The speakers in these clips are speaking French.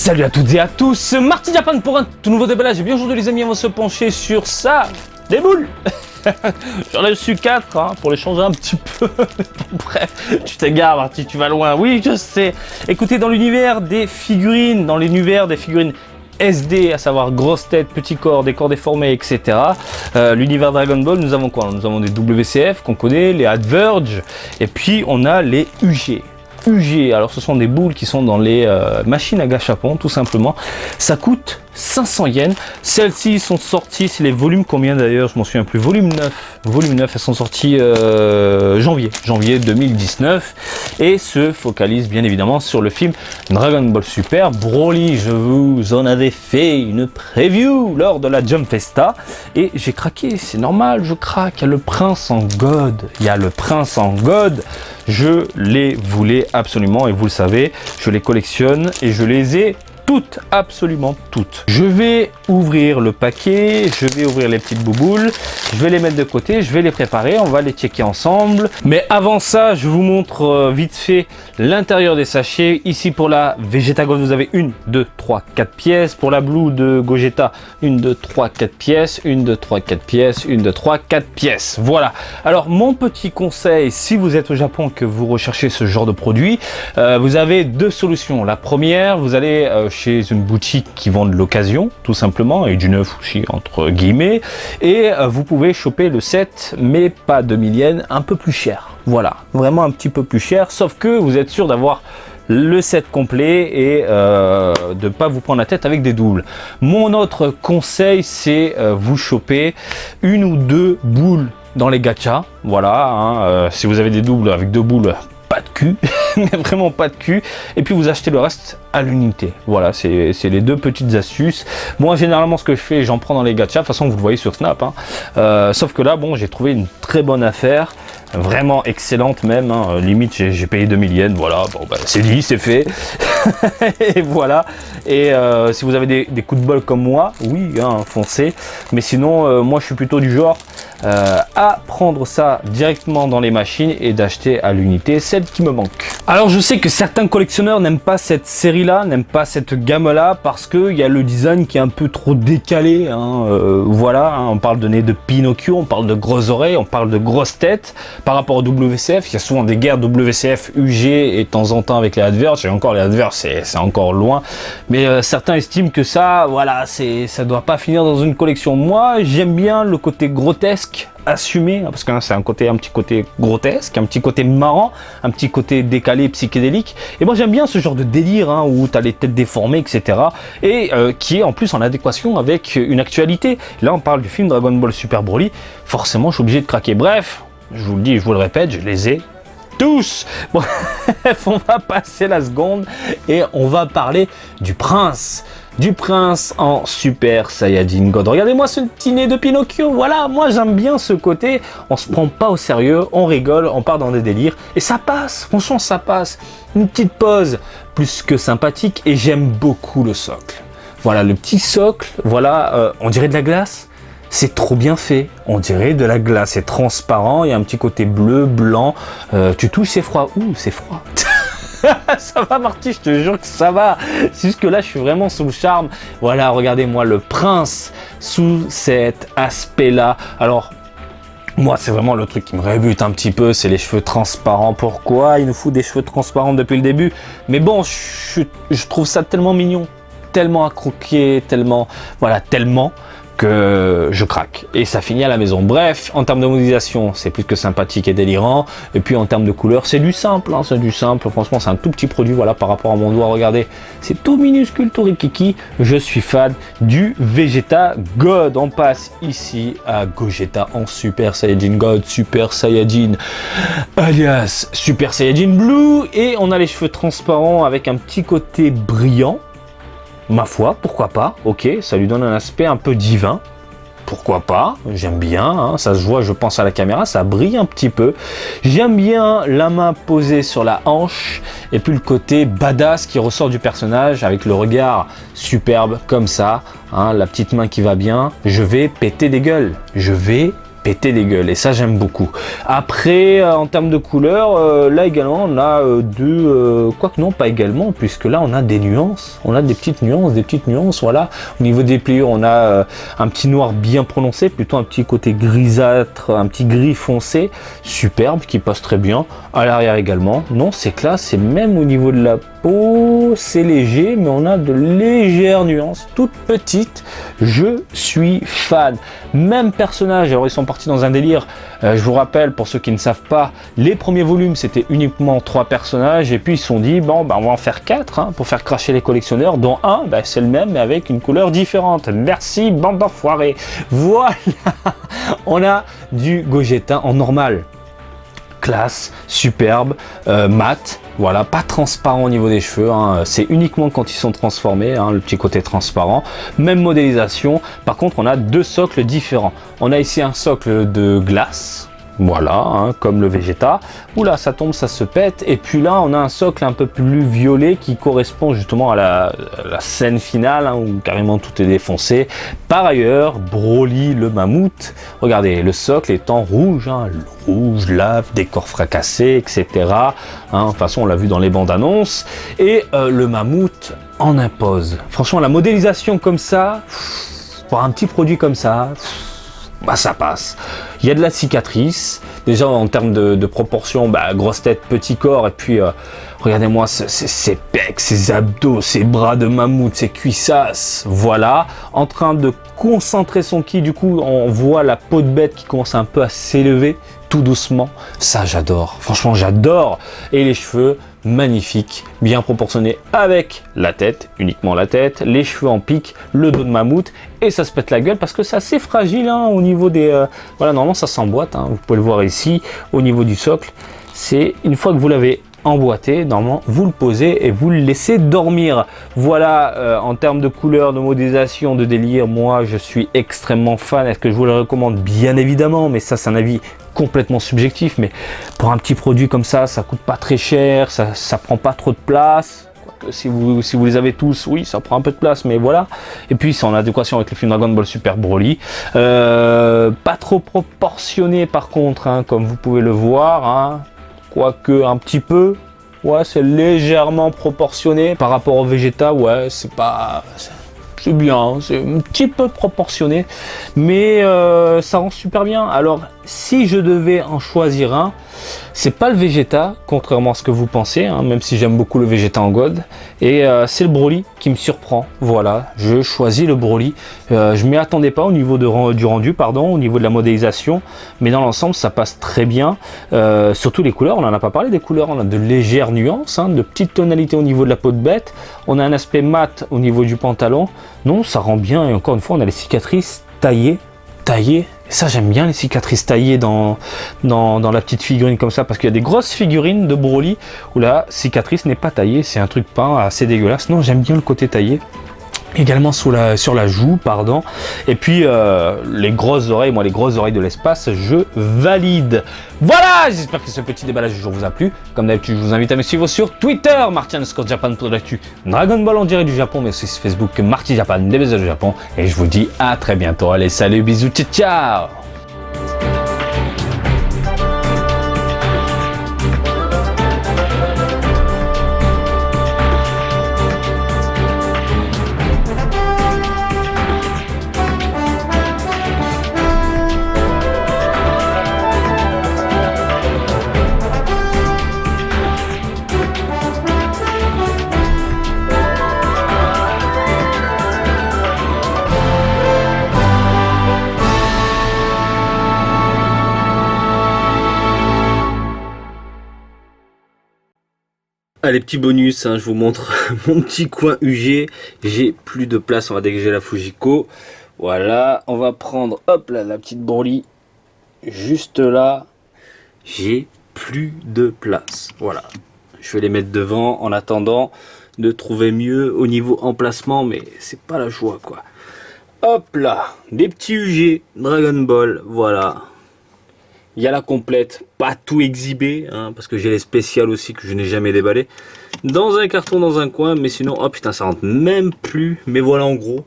Salut à toutes et à tous, Marty Japan pour un tout nouveau déballage. Et bien aujourd'hui les amis, on va se pencher sur ça, des boules. J'en ai reçu 4 hein, pour les changer un petit peu. Bref, tu t'égares Marty, tu vas loin. Oui, je sais. Écoutez, dans l'univers des figurines, SD, à savoir grosse tête, petit corps, des corps déformés, etc. L'univers Dragon Ball, nous avons quoi? Nous avons des WCF qu'on connaît, les Adverge, et puis on a les UG. Alors ce sont des boules qui sont dans les machines à gâchapon, tout simplement. Ça coûte 500 yens. Celles-ci sont sorties, c'est les volumes combien d'ailleurs, je m'en souviens plus, volume 9, elles sont sorties janvier 2019 et se focalisent bien évidemment sur le film Dragon Ball Super Broly. Je vous en avais fait une preview lors de la Jump Festa et j'ai craqué, c'est normal, je craque. Il y a le prince en God, je les voulais absolument et vous le savez, je les collectionne et je les ai toutes, absolument toutes. Je vais ouvrir le paquet, je vais ouvrir les petites bouboules, je vais les mettre de côté, je vais les préparer, on va les checker ensemble. Mais avant ça, je vous montre vite fait l'intérieur des sachets. Ici pour la Vegeta Gold, vous avez 1, 2, 3, 4 pièces. Pour la Blue de Gogeta, 1, 2, 3, 4 pièces, 1, 2, 3, 4 pièces, 1, 2, 3, 4 pièces. Voilà. Alors mon petit conseil, si vous êtes au Japon que vous recherchez ce genre de produit, vous avez deux solutions. La première, vous allez chez une boutique qui vend de l'occasion, tout simplement, et du neuf aussi, entre guillemets, et vous pouvez choper le set, mais pas 2000 yens, un peu plus cher. Voilà, vraiment un petit peu plus cher, sauf que vous êtes sûr d'avoir le set complet et de pas vous prendre la tête avec des doubles. Mon autre conseil, c'est vous choper une ou deux boules dans les gachas. Voilà, hein, si vous avez des doubles avec deux boules, pas de cul, mais vraiment pas de cul, et puis vous achetez le reste à l'unité. Voilà, c'est les deux petites astuces. Moi généralement ce que je fais, j'en prends dans les gachas, de toute façon vous le voyez sur Snap, hein. Sauf que là bon, j'ai trouvé une très bonne affaire, vraiment excellente même, hein. Limite j'ai payé 2000 yens, voilà, bon bah c'est dit, c'est fait. Et voilà, et si vous avez des coups de bol comme moi, oui, hein, foncez, mais sinon moi je suis plutôt du genre à prendre ça directement dans les machines et d'acheter à l'unité celle qui me manque. Alors je sais que certains collectionneurs n'aiment pas cette série là, n'aiment pas cette gamme là, parce qu'il y a le design qui est un peu trop décalé, hein. Voilà, hein, on parle de nez de Pinocchio, on parle de grosses oreilles, on parle de grosses têtes. Par rapport au WCF, il y a souvent des guerres WCF, UG et de temps en temps avec les Adverse, et encore les Adverse c'est encore loin, mais certains estiment que ça, voilà, ça doit pas finir dans une collection. Moi j'aime bien le côté grotesque assumé, parce que c'est un petit côté grotesque, un petit côté marrant, un petit côté décalé, psychédélique, et moi j'aime bien ce genre de délire, hein, où tu as les têtes déformées, etc., et qui est en plus en adéquation avec une actualité. Là on parle du film Dragon Ball Super Broly, forcément je suis obligé de craquer. Bref, je vous le dis, je vous le répète, je les ai tous. Bref, on va passer la seconde et on va parler du prince en Super Saiyajin God. Regardez-moi ce petit nez de Pinocchio. Voilà, moi j'aime bien ce côté, on se prend pas au sérieux, on rigole, on part dans des délires et ça passe, franchement ça passe. Une petite pause plus que sympathique et j'aime beaucoup le socle. Voilà, le petit socle, voilà, on dirait de la glace. C'est trop bien fait, on dirait de la glace, c'est transparent, il y a un petit côté bleu, blanc, tu touches, c'est froid, ouh c'est froid. Ça va Marty, je te jure que ça va, jusque là je suis vraiment sous le charme. Voilà, regardez-moi le prince sous cet aspect là. Alors moi c'est vraiment le truc qui me rebute un petit peu, c'est les cheveux transparents. Pourquoi il nous faut des cheveux transparents depuis le début? Mais bon, je trouve ça tellement mignon, tellement à croquer, tellement, voilà, tellement que je craque et ça finit à la maison. Bref, en termes de modélisation c'est plus que sympathique et délirant, et puis en termes de couleur c'est du simple, hein, c'est du simple, franchement c'est un tout petit produit. Voilà, par rapport à mon doigt, regardez, c'est tout minuscule, tout rikiki. Je suis fan du Vegeta God. On passe ici à Gogeta en Super Saiyajin God, Super Saiyajin alias Super Saiyajin Blue, et on a les cheveux transparents avec un petit côté brillant. Ma foi, pourquoi pas, ok, ça lui donne un aspect un peu divin, pourquoi pas, j'aime bien, hein, ça se voit, je pense à la caméra, ça brille un petit peu. J'aime bien la main posée sur la hanche, et puis le côté badass qui ressort du personnage, avec le regard superbe, comme ça, hein, la petite main qui va bien. Je vais péter des gueules, je vais péter des gueules et ça j'aime beaucoup. Après en termes de couleurs, là également on a quoique non pas également, puisque là on a des nuances, on a des petites nuances, voilà. Au niveau des pliures on a un petit noir bien prononcé, plutôt un petit côté grisâtre, un petit gris foncé, superbe, qui passe très bien. À l'arrière également, non c'est classe, et même au niveau de la peau c'est léger, mais on a de légères nuances, toutes petites. Je suis fan. Même personnage, alors ils sont partis dans un délire, je vous rappelle pour ceux qui ne savent pas, les premiers volumes c'était uniquement 3 personnages, et puis ils se sont dit bon bah on va en faire 4 hein, pour faire cracher les collectionneurs, dont un bah, c'est le même mais avec une couleur différente. Merci bande d'enfoirés. Voilà. On a du Gogeta en normal, classe, superbe, mat, voilà, pas transparent au niveau des cheveux, hein, c'est uniquement quand ils sont transformés, hein, le petit côté transparent, même modélisation. Par contre on a 2 socles différents, on a ici un socle de glace, voilà, hein, comme le Vegeta, où là ça tombe, ça se pète, et puis là on a un socle un peu plus violet qui correspond justement à la scène finale, hein, où carrément tout est défoncé. Par ailleurs, Broly le mammouth, regardez, le socle est en rouge, hein, rouge, lave, décor fracassé, etc. Hein, de toute façon on l'a vu dans les bandes annonces, et le mammouth en impose. Franchement la modélisation comme ça, pour un petit produit comme ça, bah ça passe. Il y a de la cicatrice, déjà en termes de proportion, bah, grosse tête, petit corps, et puis regardez-moi ces pecs, ces abdos, ces bras de mammouth, ces cuissasses, voilà, en train de concentrer son ki. Du coup on voit la peau de bête qui commence un peu à s'élever tout doucement, ça j'adore, franchement j'adore. Et les cheveux magnifiques, bien proportionnés avec la tête, uniquement la tête, les cheveux en pique, le dos de mammouth, et ça se pète la gueule parce que c'est assez fragile hein, au niveau des voilà, normalement ça s'emboîte, hein, vous pouvez le voir ici au niveau du socle. C'est une fois que vous l'avez emboîté, normalement vous le posez et vous le laissez dormir. Voilà, en termes de couleur, de modélisation, de délire, moi je suis extrêmement fan. Est-ce que je vous le recommande? Bien évidemment, mais ça c'est un avis complètement subjectif. Mais pour un petit produit comme ça coûte pas très cher, ça prend pas trop de place. Si vous les avez tous, oui, ça prend un peu de place, mais voilà. Et puis c'est en adéquation avec le film Dragon Ball Super Broly. Pas trop proportionné par contre, hein, comme vous pouvez le voir, hein. Quoique un petit peu, ouais, c'est légèrement proportionné par rapport au Vegeta, ouais, c'est pas, c'est bien, c'est un petit peu proportionné, mais ça rend super bien. Alors si je devais en choisir un, c'est pas le Vegeta, contrairement à ce que vous pensez, hein, même si j'aime beaucoup le Vegeta en God, et c'est le Broly qui me surprend. Voilà, je choisis le Broly. Je m'y attendais pas au niveau du rendu, pardon, au niveau de la modélisation, mais dans l'ensemble ça passe très bien. Surtout les couleurs, on n'en a pas parlé des couleurs, on a de légères nuances, hein, de petites tonalités au niveau de la peau de bête, on a un aspect mat au niveau du pantalon. Non, ça rend bien, et encore une fois on a les cicatrices taillées. Ça j'aime bien les cicatrices taillées dans la petite figurine comme ça, parce qu'il y a des grosses figurines de Broly où la cicatrice n'est pas taillée, c'est un truc pas assez dégueulasse. Non, j'aime bien le côté taillé. Également sur la joue, pardon. Et puis les grosses oreilles, moi les grosses oreilles de l'espace, je valide. Voilà, j'espère que ce petit déballage du jour vous a plu. Comme d'habitude, je vous invite à me suivre sur Twitter, Marty_Japan pour l'actu Dragon Ball en direct du Japon, mais aussi sur Facebook, Marty Japan, des bisous du Japon. Et je vous dis à très bientôt. Allez, salut, bisous, ciao, ciao. Allez, petit bonus, hein, je vous montre mon petit coin UG. J'ai plus de place, on va dégager la Fujiko. Voilà, on va prendre, hop là, la petite Broly. Juste là, j'ai plus de place. Voilà, je vais les mettre devant en attendant de trouver mieux au niveau emplacement, mais c'est pas la joie quoi. Hop là, des petits UG, Dragon Ball, voilà. Il y a la complète, pas tout exhibé, hein, parce que j'ai les spéciales aussi que je n'ai jamais déballé. Dans un carton, dans un coin, mais sinon, oh putain, ça rentre même plus. Mais voilà, en gros,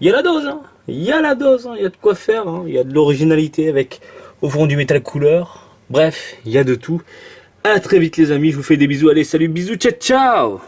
il y a la dose, hein. Il y a la dose, hein. Il y a de quoi faire, hein. Il y a de l'originalité avec offront du métal couleur. Bref, il y a de tout. À très vite les amis, je vous fais des bisous. Allez, salut, bisous, ciao, ciao!